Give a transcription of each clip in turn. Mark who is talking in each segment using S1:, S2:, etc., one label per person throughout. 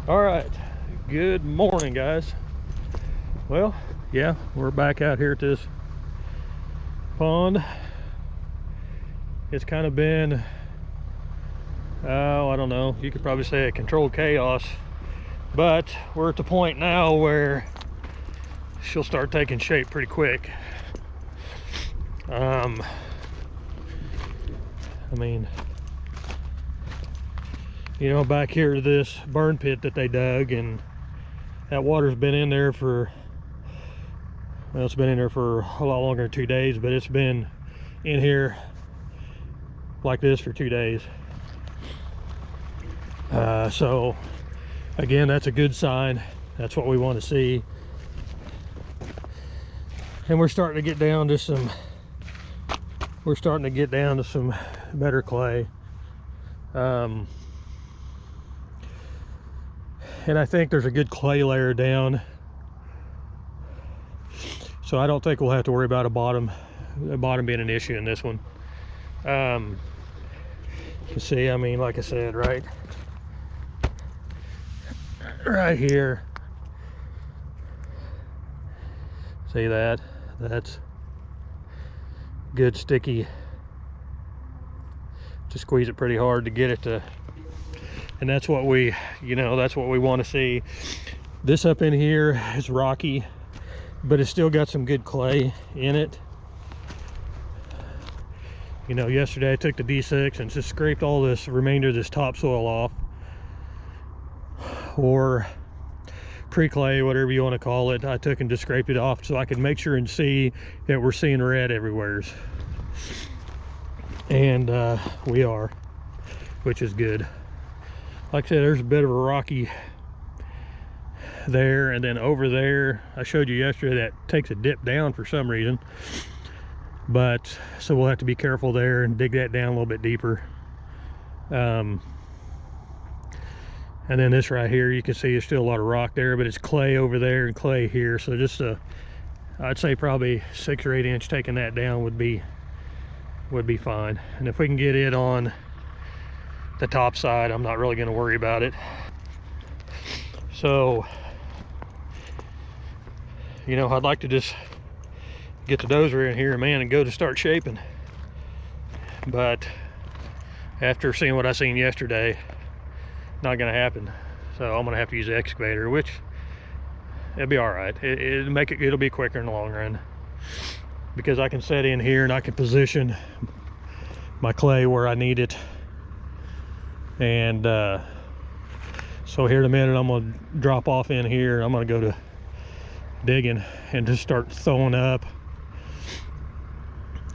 S1: All right, good morning, guys. Well, yeah, we're back out here at this pond. It's kind of been, I don't know, you could probably say a controlled chaos, but we're at the point now where she'll start taking shape pretty quick. I mean, you know, back here to this burn pit that they dug, and that water's been in there for, well, it's been in there for a lot longer than 2 days, but it's been in here like this for 2 days. So again, that's a good sign. That's what we want to see. And we're starting to get down to some better clay. And I think there's a good clay layer down, so I don't think we'll have to worry about the bottom being an issue in this one. You can see, I mean, like I said, right here, see that? That's good sticky. Just squeeze it pretty hard to get it to, and that's what we, that's what we want to see. This up in here is rocky, but it's still got some good clay in it. You know, yesterday I took the D6 and just scraped all this remainder of this topsoil off, or pre-clay, whatever you want to call it. I took and just scraped it off so I could make sure and see that we're seeing red everywhere. And we are, which is good. Like I said, there's a bit of a rocky there, and then over there I showed you yesterday that takes a dip down for some reason, but so we'll have to be careful there and dig that down a little bit deeper. And then this right here, you can see there's still a lot of rock there, but it's clay over there and clay here, so just I'd say probably 6 or 8 inch taking that down would be fine. And if we can get it on the top side, I'm not really going to worry about it. So, you know, I'd like to just get the dozer in here, man, and go to start shaping, but after seeing what I seen yesterday, not going to happen. So I'm going to have to use the excavator, which it'll be all right. It'll be quicker in the long run, because I can set in here and I can position my clay where I need it. And so here in a minute, I'm going to drop off in here. I'm going to go to digging and just start throwing up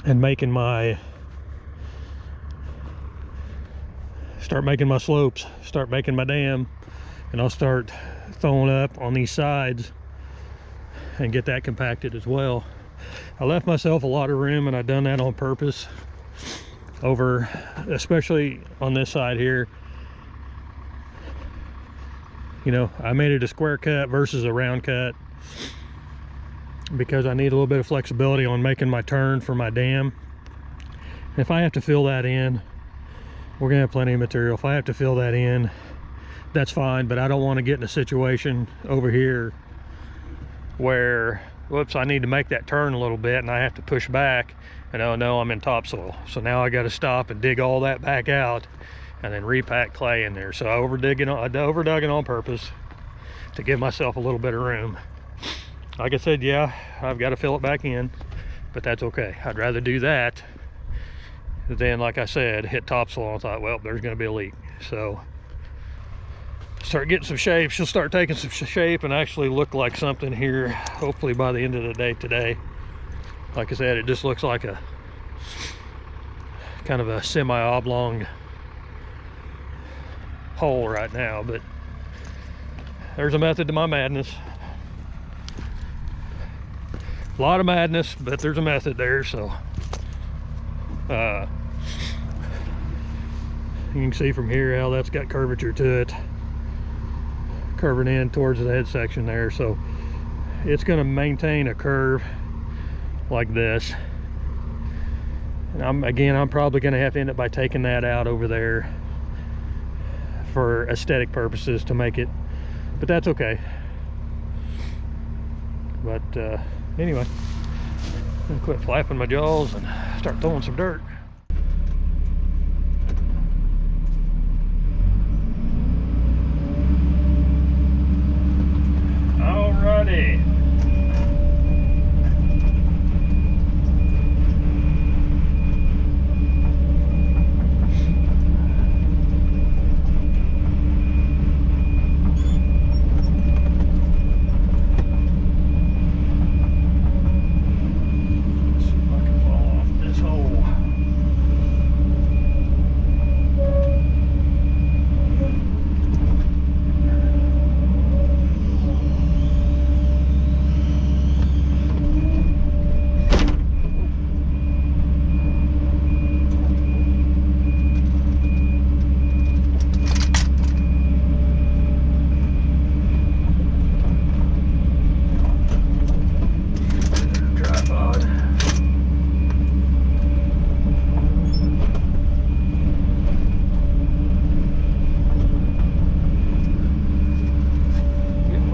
S1: and making my slopes, start making my dam, and I'll start throwing up on these sides and get that compacted as well. I left myself a lot of room, and I've done that on purpose, over especially on this side here. You know, I made it a square cut versus a round cut because I need a little bit of flexibility on making my turn for my dam. If I have to fill that in, we're gonna have plenty of material. If I have to fill that in, that's fine, but I don't want to get in a situation over here where, whoops, I need to make that turn a little bit and I have to push back, and oh no, I'm in topsoil. So now I got to stop and dig all that back out and then repack clay in there. So I overdug it on purpose to give myself a little bit of room. Like I said, yeah, I've got to fill it back in, but that's okay. I'd rather do that than, like I said, hit topsoil. I thought, well, there's going to be a leak. So start getting some shape. She'll start taking some shape and actually look like something here, hopefully by the end of the day today. Like I said, it just looks like a kind of a semi-oblong hole right now, but there's a method to my madness. A lot of madness, but there's a method there. So you can see from here how that's got curvature to it, curving in towards the head section there. So it's going to maintain a curve like this. And I'm probably going to have to end up by taking that out over there for aesthetic purposes to make it but that's okay. But anyway, I'm gonna quit flapping my jaws and start throwing some dirt. Alrighty.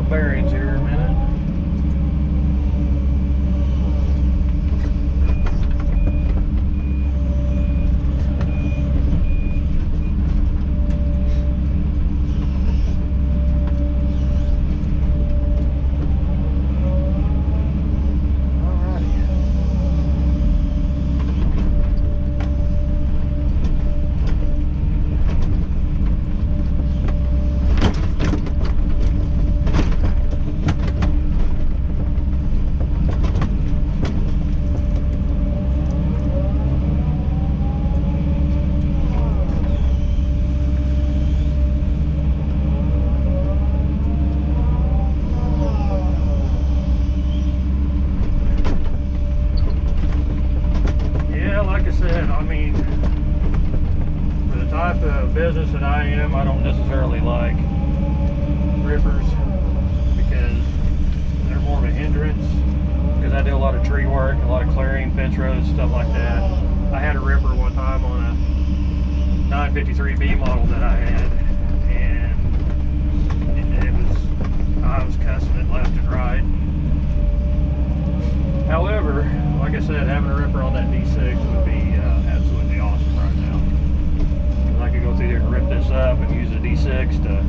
S1: Bearings here in a minute. I mean, for the type of business that I am, I don't necessarily like rippers because they're more of a hindrance, because I do a lot of tree work, a lot of clearing, fence roads, stuff like that. I had a ripper one time on a 953B model that I had, and I was cussing it left and right. However, like I said, having a ripper on that D6 would be absolutely awesome right now. Because I could go through there and rip this up and use the D6 to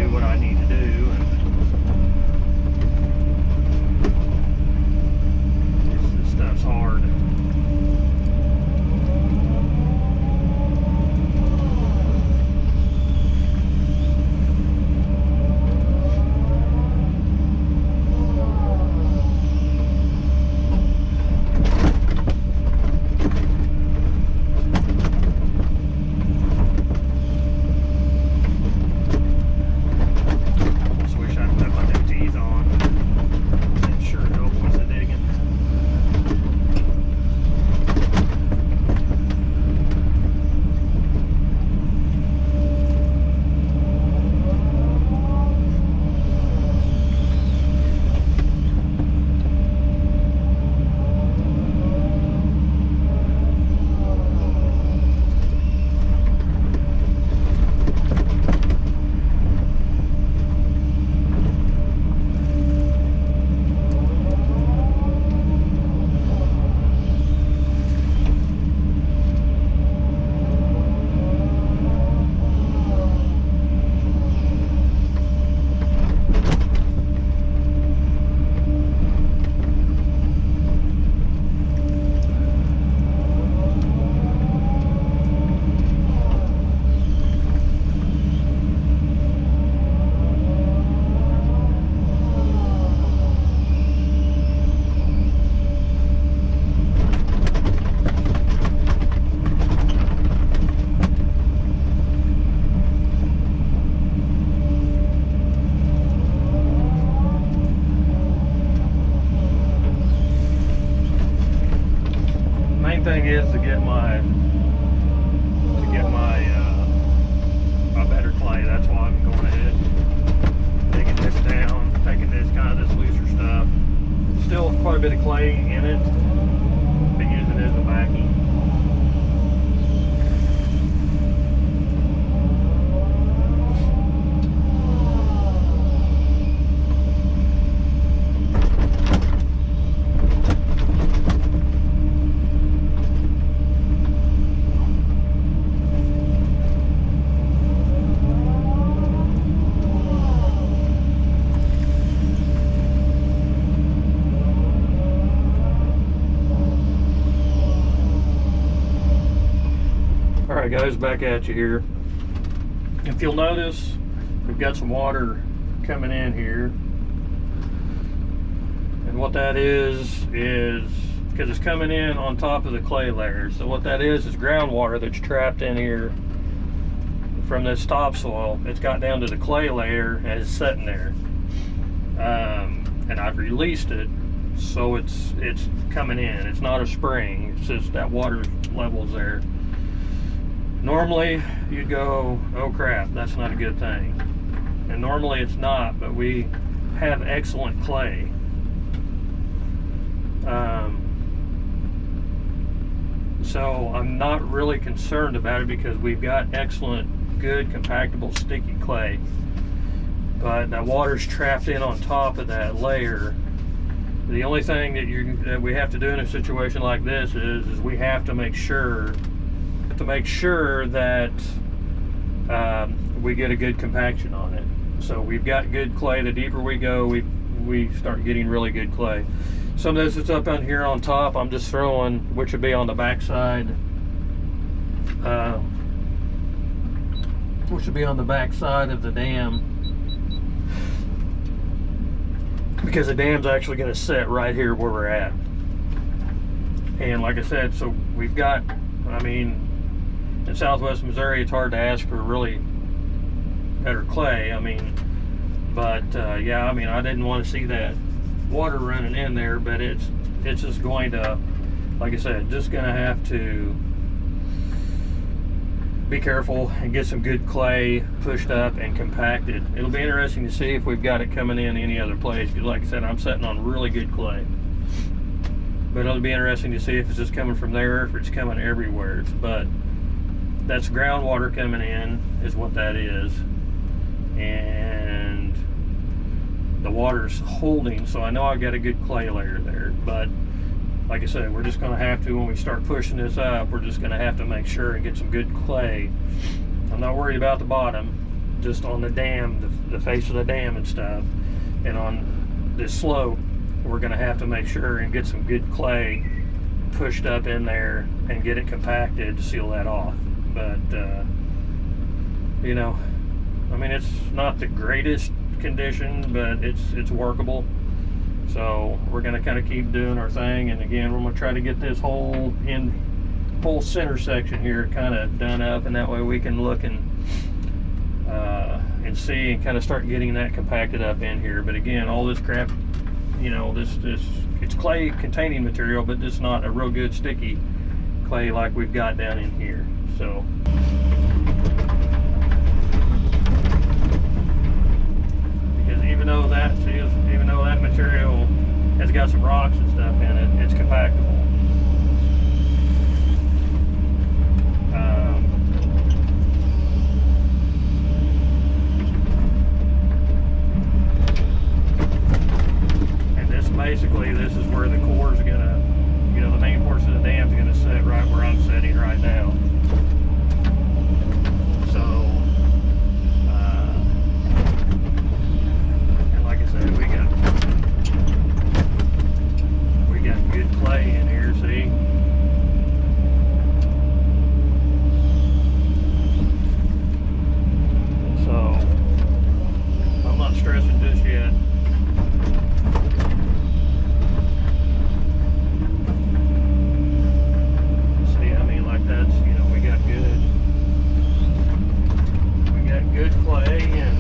S1: do what I need to do. And this stuff's hard. Alright guys, back at you here. If you'll notice, we've got some water coming in here. And what that is because it's coming in on top of the clay layer. So what that is groundwater that's trapped in here from this topsoil. It's got down to the clay layer and it's sitting there. And I've released it, so it's coming in. It's not a spring, it's just that water level's there. Normally you'd go, oh crap, that's not a good thing. And normally it's not, but we have excellent clay. So I'm not really concerned about it because we've got excellent, good, compactable, sticky clay. But that water's trapped in on top of that layer. The only thing that we have to do in a situation like this is we have to make sure that we get a good compaction on it. So we've got good clay. The deeper we go, we start getting really good clay. Some of this that's up on here on top, I'm just throwing, which would be on the back side, which would be on the back side of the dam, because the dam's actually going to sit right here where we're at. And like I said, so we've got, I mean, in southwest Missouri, it's hard to ask for really better clay. I mean, but yeah, I mean, I didn't want to see that water running in there, but it's just going to, like I said, just going to have to be careful and get some good clay pushed up and compacted. It'll be interesting to see if we've got it coming in any other place, because like I said, I'm sitting on really good clay. But it'll be interesting to see if it's just coming from there, if it's coming everywhere. But that's groundwater coming in is what that is. And the water's holding, so I know I've got a good clay layer there. But like I said, we're just going to have to, when we start pushing this up, we're just going to have to make sure and get some good clay. I'm not worried about the bottom, just on the dam, the face of the dam and stuff. And on this slope, we're going to have to make sure and get some good clay pushed up in there and get it compacted to seal that off. But you know, I mean, it's not the greatest condition, but it's workable. So we're going to kind of keep doing our thing, and again, we're going to try to get this whole center section here kind of done up, and that way we can look and see and kind of start getting that compacted up in here. But again, all this crap, you know, it's clay containing material, but it's not a real good sticky clay like we've got down in here. So because even though that material has got some rocks and stuff in it, it's compactable. And basically this is where the core is gonna, you know, the main portion of the dam is gonna sit right where I'm sitting right now. So and like I said, we got good clay in here, see? So I'm not stressing just yet. See, I mean, like that's, you know, we got good clay, and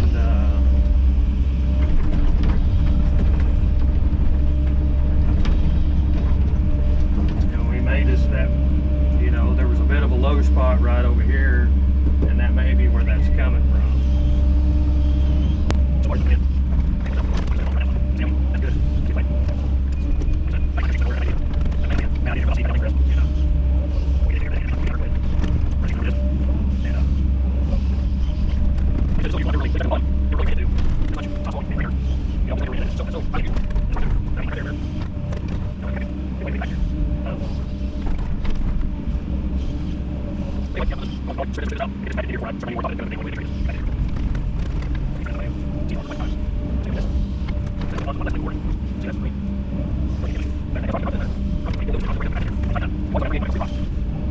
S1: that, you know, there was a bit of a low spot right over here, and that may be where that's coming from.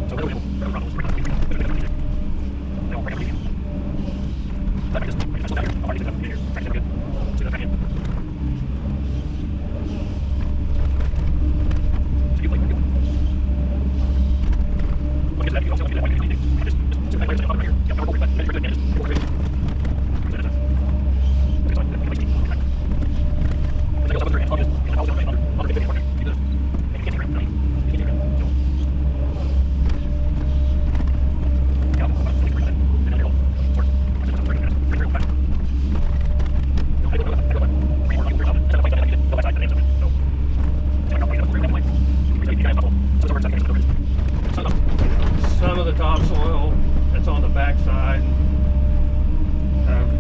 S1: So some of the topsoil that's on the back side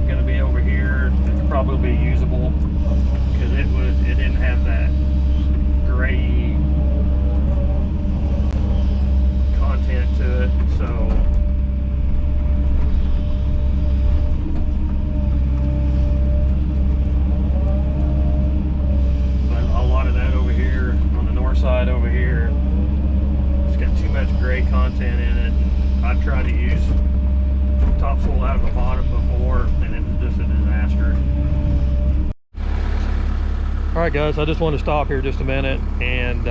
S1: going to be over here. It's probably usable because it didn't have that gray content to it, so but a lot of that over here on the north side over here, it's got too much gray content in it. I've tried to use topsoil out of the bottom before, and it's just a disaster. All right, guys, I just want to stop here just a minute and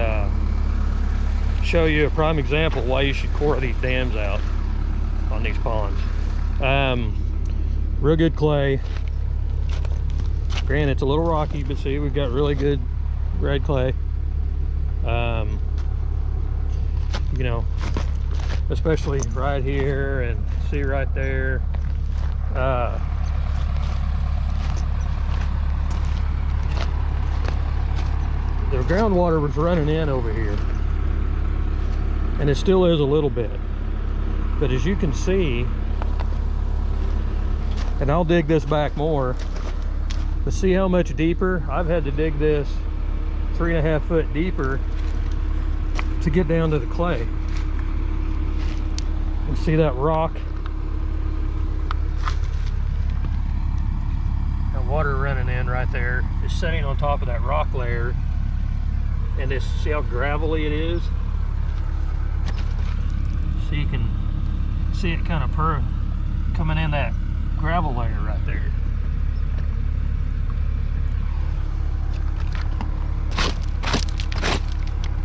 S1: show you a prime example why you should core these dams out on these ponds. Real good clay. Granted, it's a little rocky, but see, we've got really good red clay. You know, especially right here, and see right there. The groundwater was running in over here, and it still is a little bit, but as you can see, and I'll dig this back more, but see how much deeper I've had to dig this 3.5 foot deeper to get down to the clay. And see that rock, that water running in right there is sitting on top of that rock layer, and this, see how gravelly it is? So you can see it kind of coming in that gravel layer right there.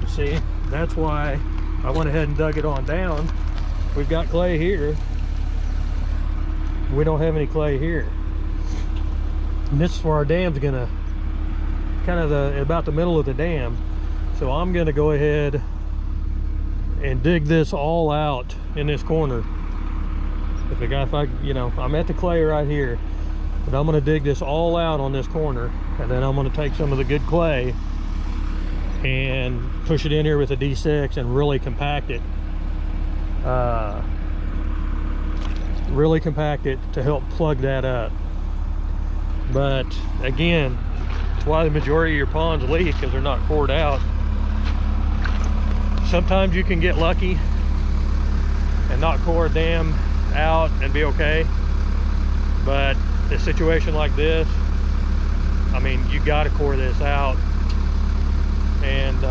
S1: You see, that's why I went ahead and dug it on down. We've got clay here. We don't have any clay here. And this is where our dam's gonna, kind of about the middle of the dam. So I'm gonna go ahead and dig this all out in this corner. You know, I'm at the clay right here, but I'm gonna dig this all out on this corner, and then I'm gonna take some of the good clay and push it in here with a D6 and really compact it. Really compact it to help plug that up. But again, that's why the majority of your ponds leak, because they're not cored out. Sometimes you can get lucky and not core a dam out and be okay, but a situation like this, I mean, you got to core this out and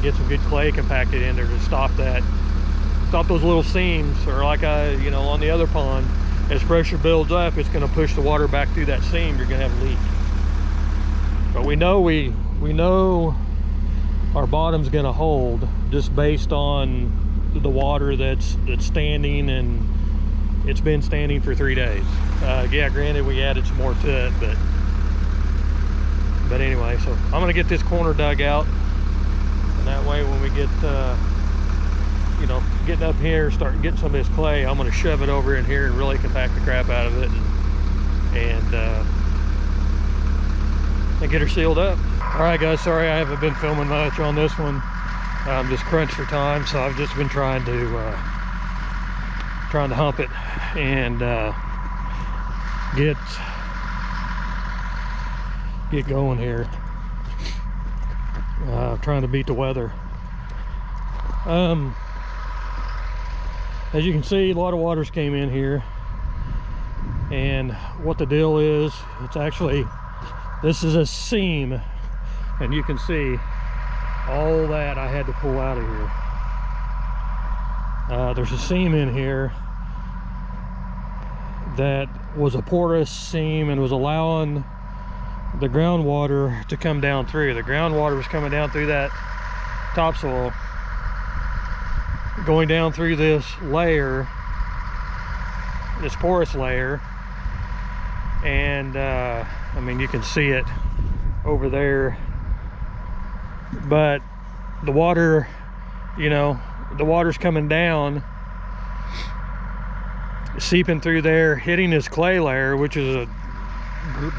S1: get some good clay compacted in there to stop those little seams. Or like you know, on the other pond, as pressure builds up, it's going to push the water back through that seam. You're going to have a leak. But we know our bottom's going to hold just based on the water that's standing, and it's been standing for 3 days. Yeah, granted, we added some more to it, but anyway, so I'm going to get this corner dug out, and that way when we get you know, getting up here, start getting some of this clay, I'm going to shove it over in here and really compact the crap out of it, and get her sealed up. All right, guys, sorry I haven't been filming much on this one. I'm just crunched for time, so I've just been trying to hump it and get going here. Trying to beat the weather. As you can see, a lot of waters came in here, and what the deal is, it's actually, this is a seam, and you can see all that I had to pull out of here. There's a seam in here that was a porous seam and was allowing the groundwater to come down through. The groundwater was coming down through that topsoil, going down through this layer, this porous layer, and I mean, you can see it over there, but the water, you know, the water's coming down, seeping through there, hitting this clay layer, which is a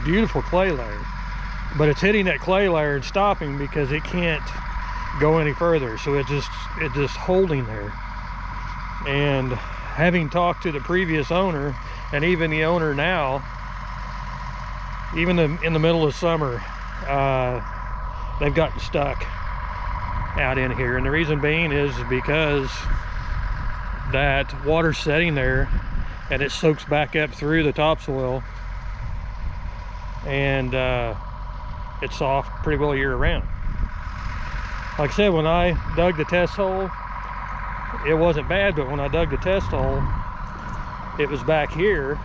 S1: beautiful clay layer, but it's hitting that clay layer and stopping because it can't go any further, so it's just holding there. And having talked to the previous owner and even the owner now, even in the middle of summer, they've gotten stuck out in here. And the reason being is because that water's setting there and it soaks back up through the topsoil, and it's soft pretty well year round. Like I said, when I dug the test hole, it wasn't bad, but when I dug the test hole, it was back here.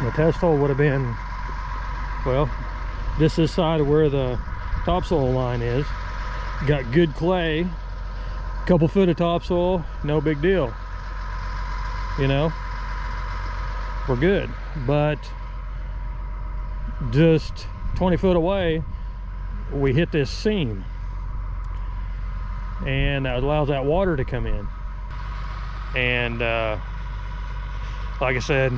S1: The test hole would have been, well, this side of where the topsoil line is. Got good clay, couple foot of topsoil, no big deal. You know, we're good. But just 20 foot away, we hit this seam, and that allows that water to come in. And like I said,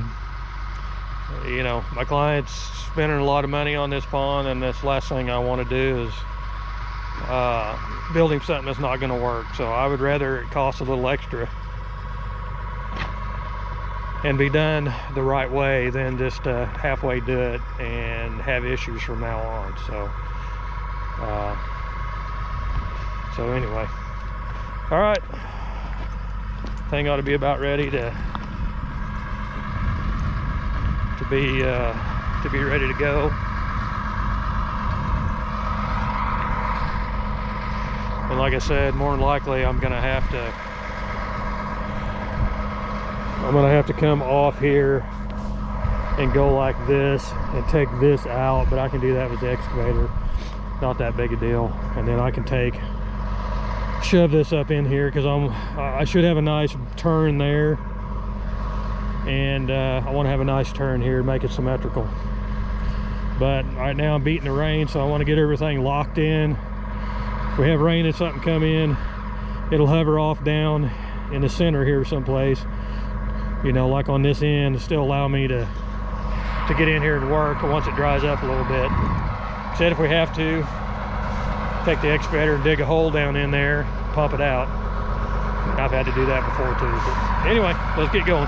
S1: you know, my client's spending a lot of money on this pond, and this last thing I want to do is build him something that's not going to work. So I would rather it cost a little extra and be done the right way than just halfway do it and have issues from now on. So anyway, all right, thing ought to be about ready to be ready to go. And like I said, more than likely I'm gonna have to come off here and go like this and take this out, but I can do that with the excavator, not that big a deal. And then I can shove this up in here, because I should have a nice turn there, and I want to have a nice turn here, make it symmetrical. But right now I'm beating the rain, so I want to get everything locked in. If we have rain and something come in, it'll hover off down in the center here someplace, you know, like on this end, to still allow me to get in here and work once it dries up a little bit. Said if we have to, take the excavator and dig a hole down in there, pump it out. I've had to do that before too. But anyway, let's get going.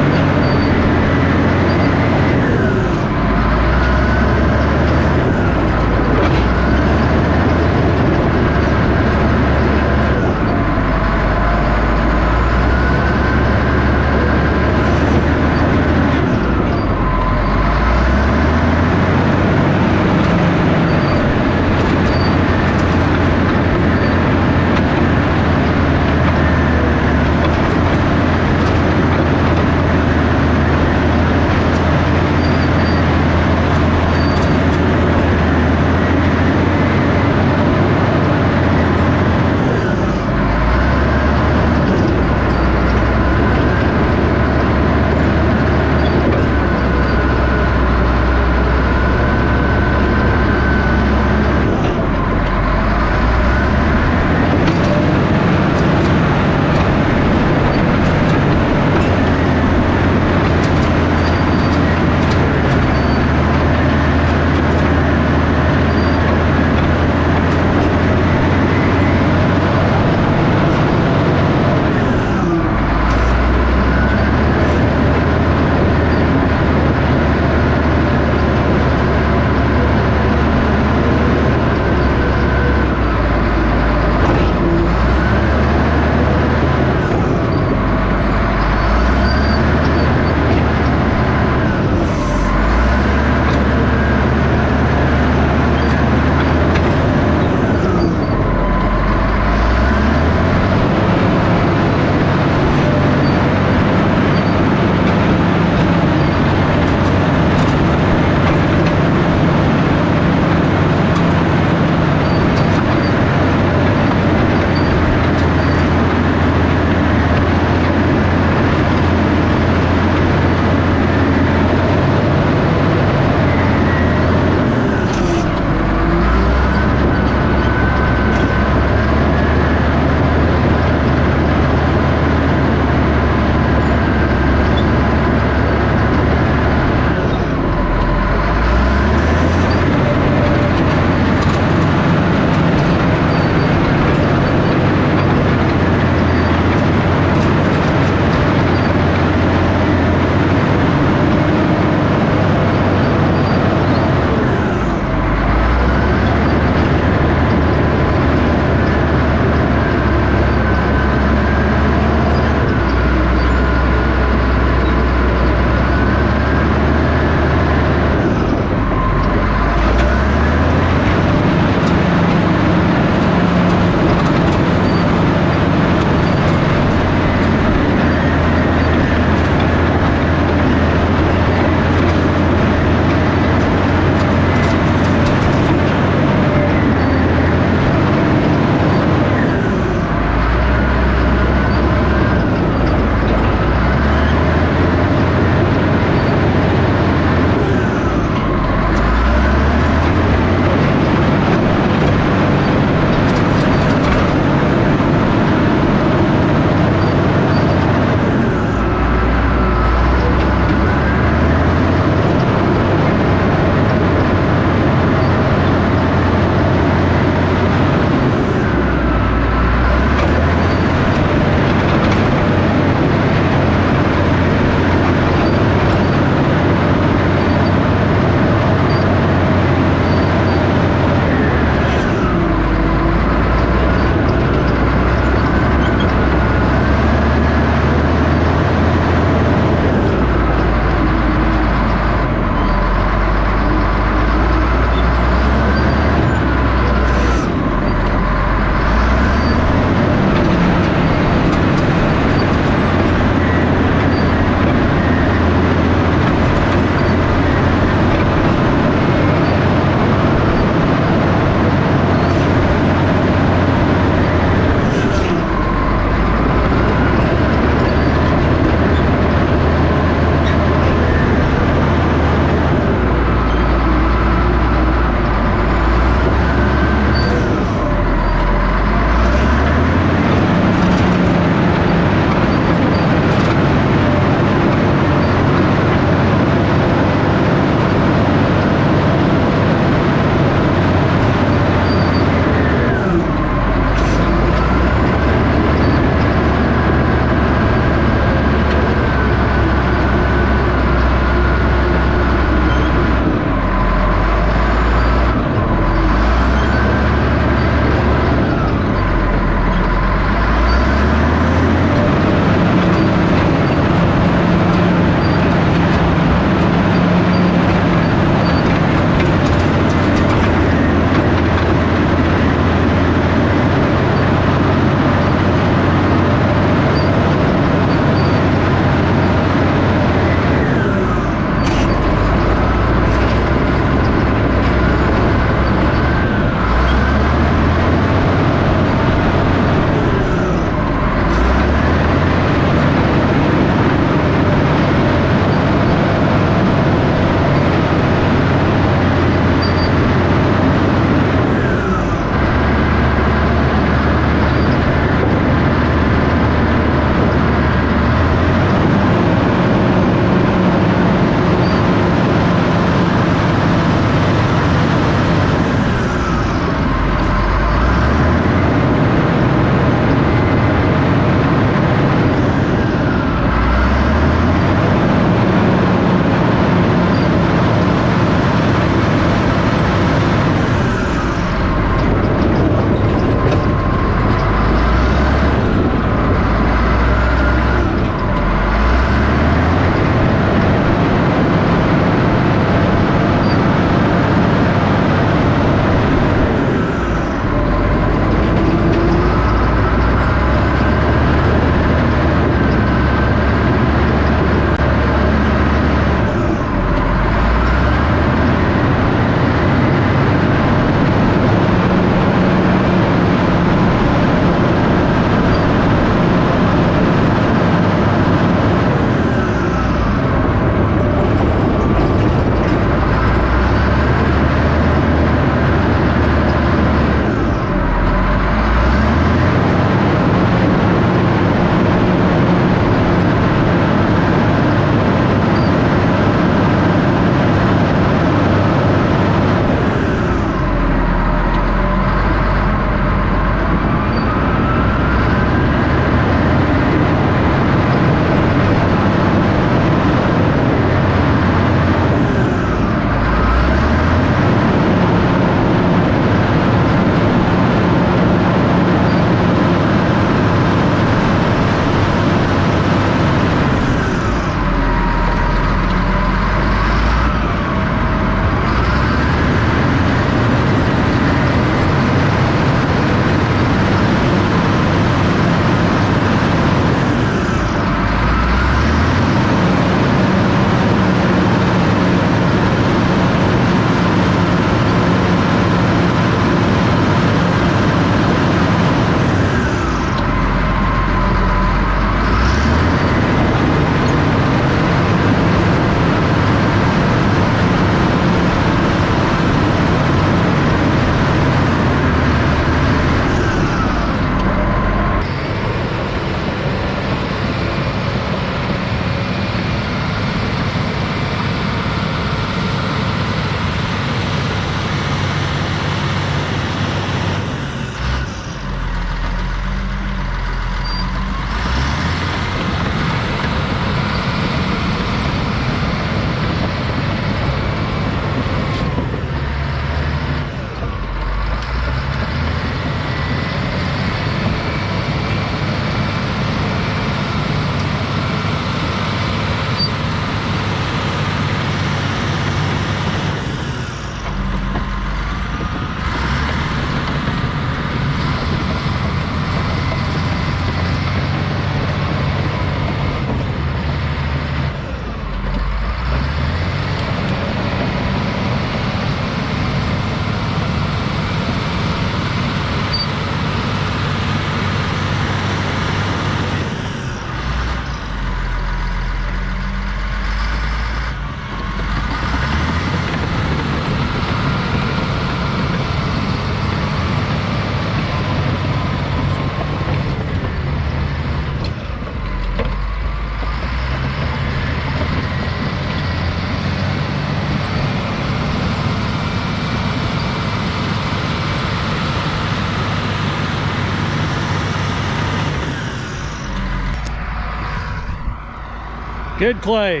S1: Good clay.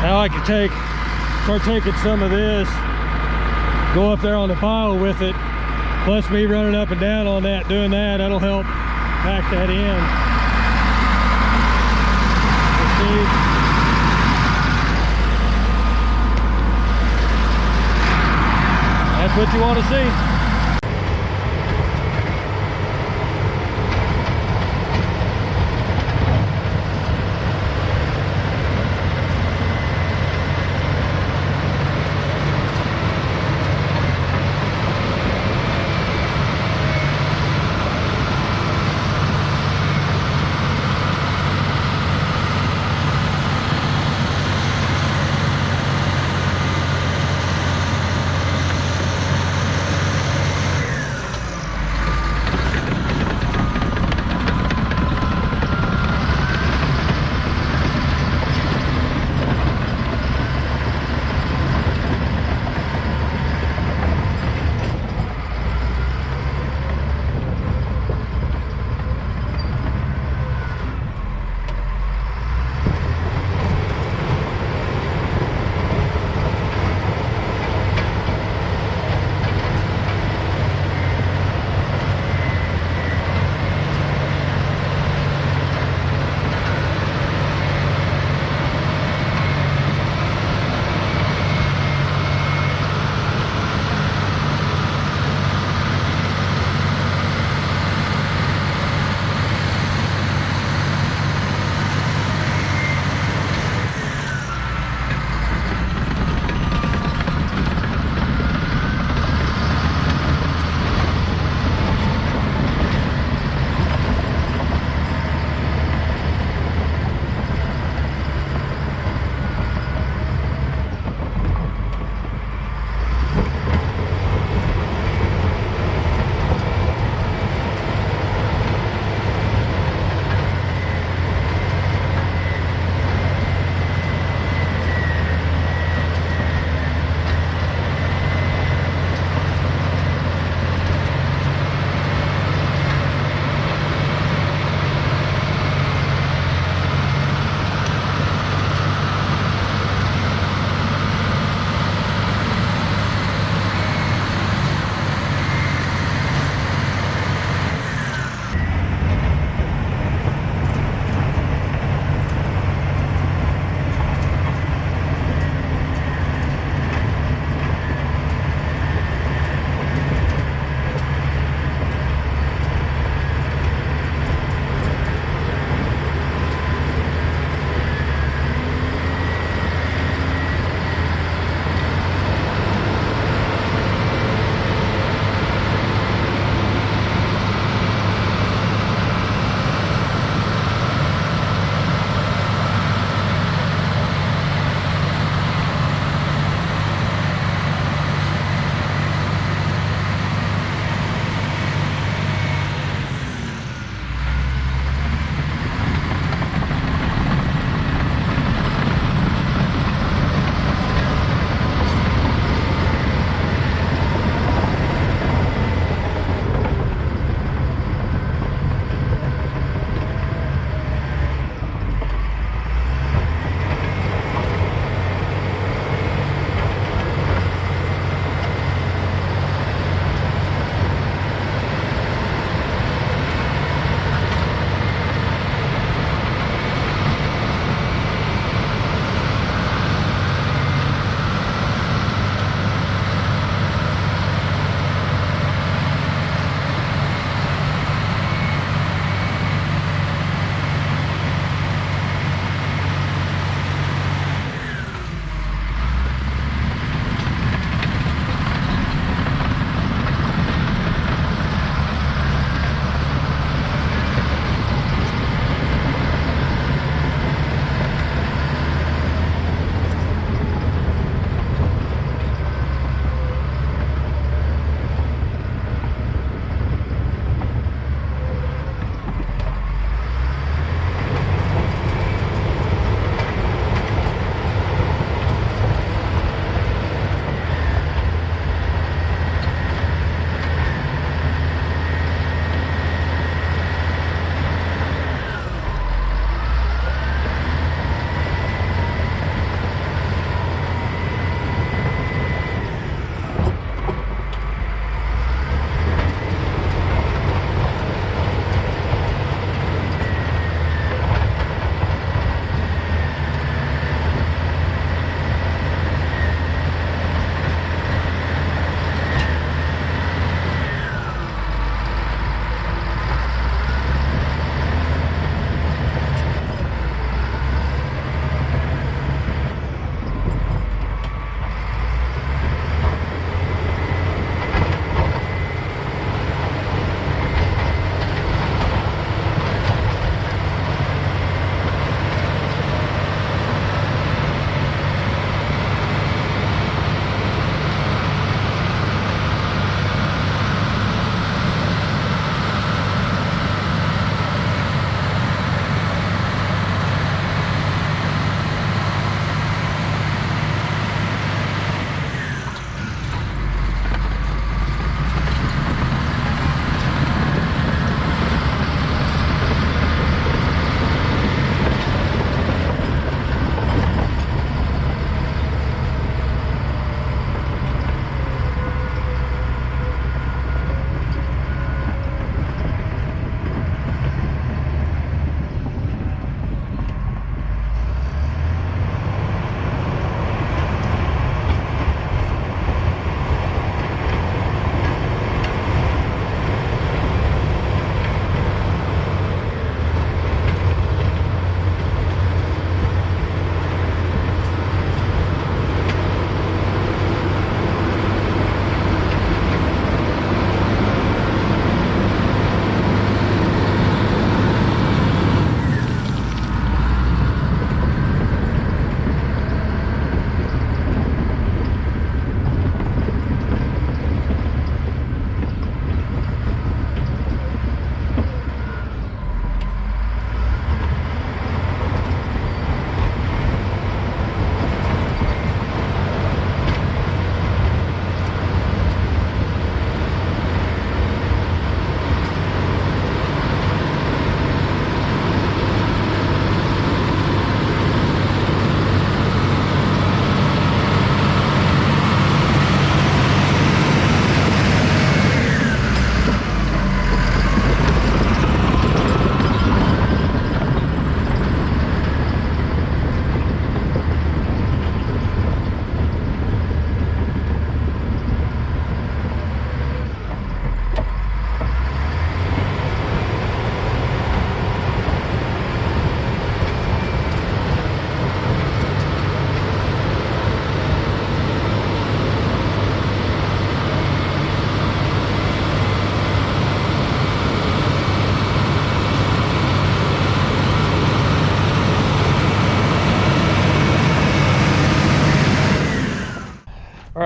S1: Now I can start taking some of this, go up there on the pile with it, plus me running up and down on that, doing that, that'll help pack that in. That's what you want to see.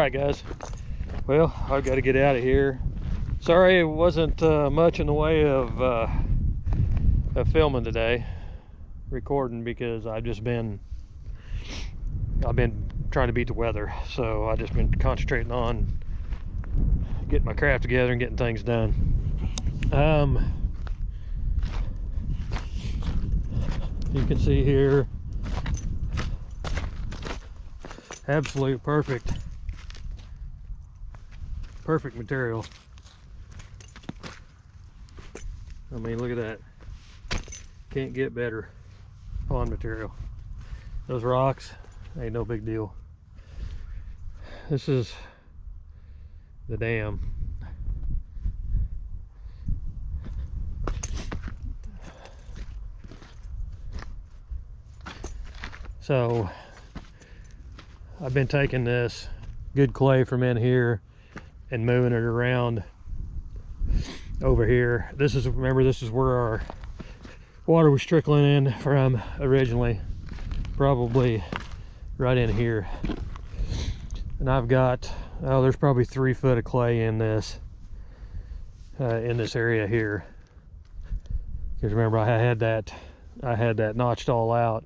S1: right, guys. Well, I've got to get out of here. Sorry it wasn't much in the way of filming today, recording, because I've been trying to beat the weather. So I've just been concentrating on getting my craft together and getting things done. You can see here, absolute perfect material. I mean, look at that. Can't get better pond material. Those rocks ain't no big deal. This is the dam. So I've been taking this good clay from in here and moving it around over here. Remember, this is where our water was trickling in from originally, probably right in here. And I've got, oh, there's probably 3 foot of clay in this area here. Because remember, I had that notched all out.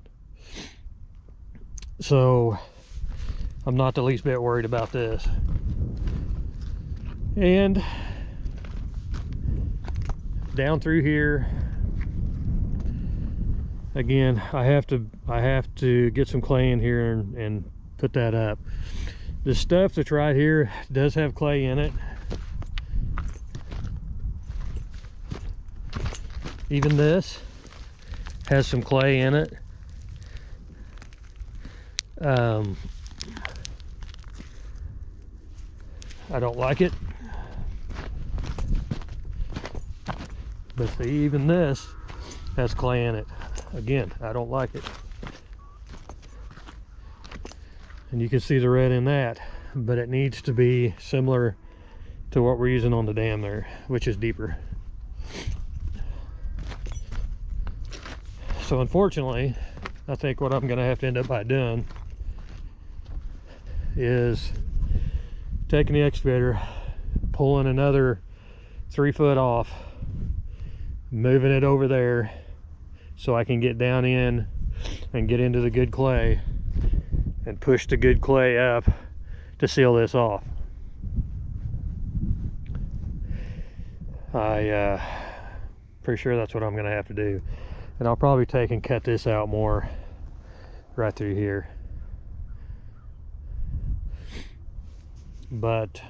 S1: So I'm not the least bit worried about this. And down through here, again, I have to get some clay in here and put that up. The stuff that's right here does have clay in it. Even this has some clay in it. I don't like it. But see, even this has clay in it. Again, I don't like it. And you can see the red in that, but it needs to be similar to what we're using on the dam there, which is deeper. So unfortunately, I think what I'm gonna have to end up by doing is taking the excavator, pulling another 3 foot off, moving it over there so I can get down in and get into the good clay and push the good clay up to seal this off. Pretty sure that's what I'm gonna have to do. And I'll probably take and cut this out more right through here. But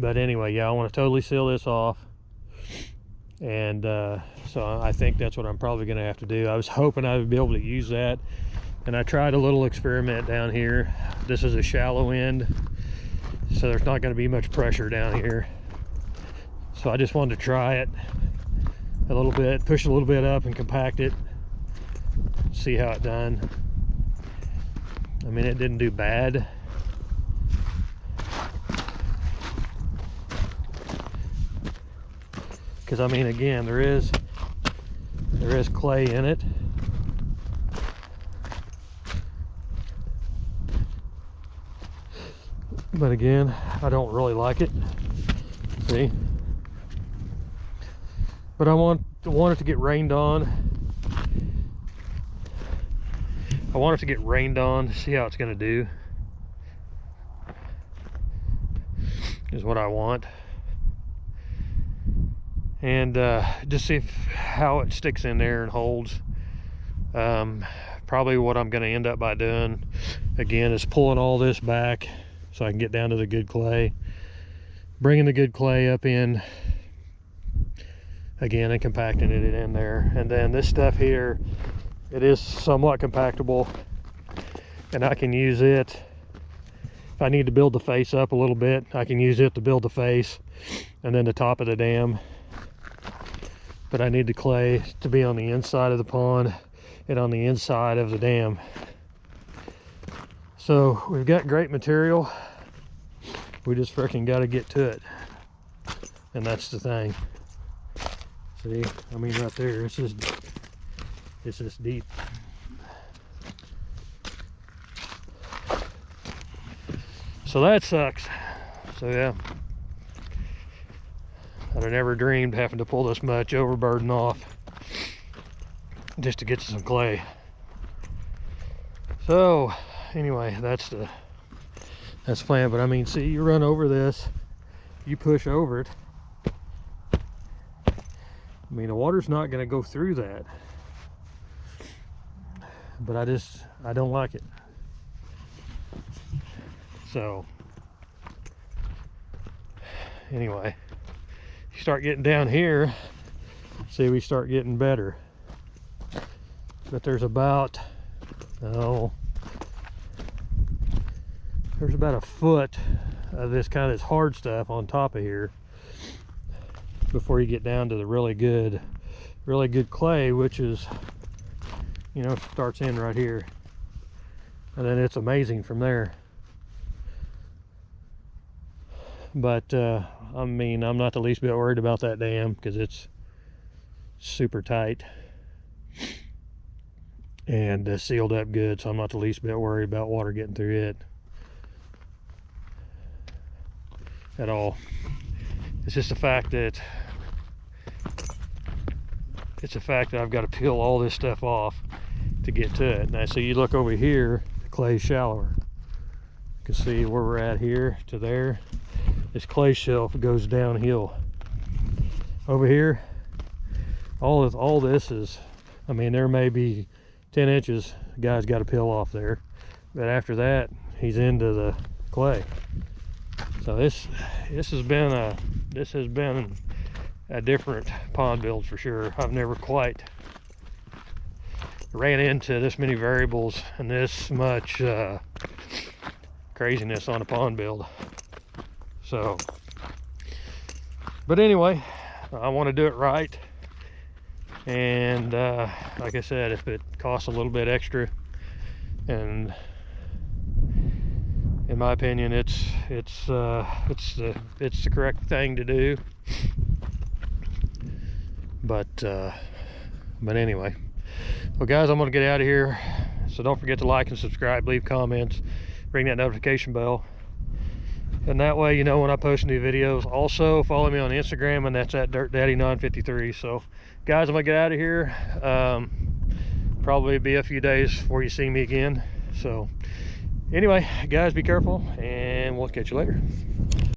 S1: anyway, yeah, I want to totally seal this off. And so I think that's what I'm probably going to have to do. I was hoping I would be able to use that, and I tried a little experiment down here. This is a shallow end, so there's not going to be much pressure down here. So I just wanted to try it a little bit, push it a little bit up and compact it, see how it done. I mean, it didn't do bad. Because I mean, again, there is clay in it. But again, I don't really like it. See? But I want it to get rained on. I want it to get rained on to see how it's going to do. Is what I want. And just see how it sticks in there and holds. Probably what I'm going to end up by doing again is pulling all this back so I can get down to the good clay, bringing the good clay up in again and compacting it in there. And then this stuff here, it is somewhat compactable, and I can use it if I need to build the face up a little bit. I can use it to build the face and then the top of the dam. But I need the clay to be on the inside of the pond and on the inside of the dam. So we've got great material. We just freaking got to get to it. And that's the thing. See, I mean, right there, it's just deep. So that sucks. So yeah, I'd have never dreamed having to pull this much overburden off just to get to some clay. So anyway, that's the plan. But I mean, see, you run over this, you push over it. I mean, the water's not going to go through that, but I don't like it. So anyway, you start getting down here, see, we start getting better. But there's about, there's about a foot of this kind of this hard stuff on top of here before you get down to the really good clay, which is, you know, starts in right here, and then it's amazing from there. But I mean, I'm not the least bit worried about that dam because it's super tight and sealed up good, so I'm not the least bit worried about water getting through it at all. It's just the fact that I've got to peel all this stuff off to get to it. Now, so you look over here, the clay's shallower. You can see where we're at here to there. This clay shelf goes downhill. Over here, all this is, I mean, there may be 10 inches the guy's got to peel off there, but after that, he's into the clay. So this has been a different pond build for sure. I've never quite ran into this many variables and this much craziness on a pond build. So, but anyway, I want to do it right, and like I said, if it costs a little bit extra, and in my opinion, it's the correct thing to do. But anyway, well guys, I'm gonna get out of here, so don't forget to like and subscribe, leave comments, ring that notification bell, and that way you know when I post new videos. Also follow me on Instagram, and that's at DirtDaddy953. So guys, I'm gonna get out of here. Probably be a few days before you see me again. So anyway, guys, be careful, and we'll catch you later.